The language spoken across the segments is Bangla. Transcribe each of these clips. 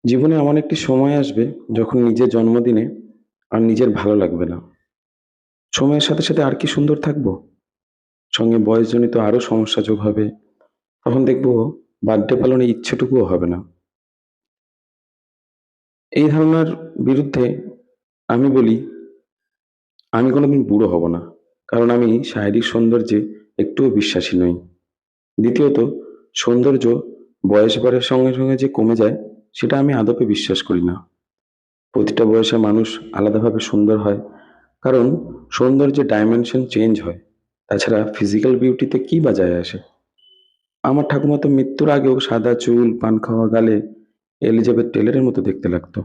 জীবনে এমন একটি সময় আসবে যখন নিজের জন্মদিনে আর নিজের ভালো লাগবে না। সময়ের সাথে সাথে আর কি সুন্দর থাকবো? সঙ্গে বয়সজনিত আরো সমস্যা যোগ হবে। তখন দেখবো বার্থডে পালনের ইচ্ছেটুকুও হবে না। এই ধারণার বিরুদ্ধে আমি বলি, আমি কোনোদিন বুড়ো হব না। কারণ আমি শারীরিক সৌন্দর্যে একটুও বিশ্বাসী নই। দ্বিতীয়ত, সৌন্দর্য বয়স বাড়ার সঙ্গে সঙ্গে যে কমে যায়, সেটা আমি আদপে বিশ্বাস করি না। প্রতিটা বয়সে মানুষ আলাদাভাবে সুন্দর হয়। কারণ সৌন্দর্যের ডাইমেনশন চেঞ্জ হয়। তাছাড়া ফিজিক্যাল বিউটিতে কি বা যায় আসে? আমার ঠাকুমা তো মৃত্যুর আগেও সাদা চুল, পান খাওয়া গালে এলিজাবেথ টেলরের মতো দেখতে লাগতো।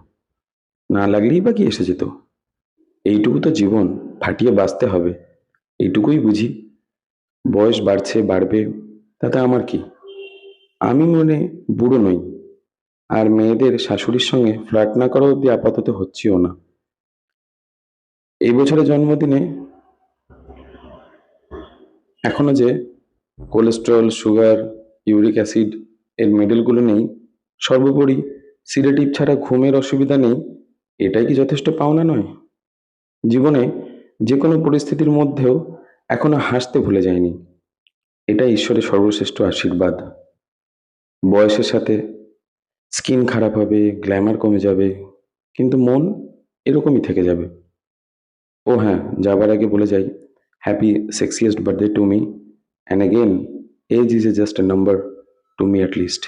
না লাগলেই বা কি এসে যেত? এইটুকু তো জীবন, ফাটিয়ে বাঁচতে হবে। এইটুকুই বুঝি। বয়স বাড়ছে, বাড়বে, তাতে আমার কি? আমি মনে বুড়ো নই। আর মেয়েদের শাশুড়ির সঙ্গে ফ্লার্ট না করা অব্দি আপাতত হচ্ছিও না। এই বছরের জন্মদিনে এখনো যে কোলেস্টেরল, সুগার, ইউরিক অ্যাসিড এর মেডেলগুলো নেই, সর্বোপরি সিডেটিভ ছাড়া ঘুমের অসুবিধা নেই, এটাই কি যথেষ্ট পাওনা নয়? জীবনে যে কোনো পরিস্থিতির মধ্যেও এখনো হাসতে ভুলে যায়নি। এটাই ঈশ্বরের সর্বশ্রেষ্ঠ আশীর্বাদ। বয়সের সাথে স্কিন খারাপ হবে, গ্ল্যামার কমে যাবে, কিন্তু মন এরকমই থেকে যাবে। ও হ্যাঁ, যাবার আগে বলে যাই, happy sexiest birthday to me, and again, age is just a number, to me at list.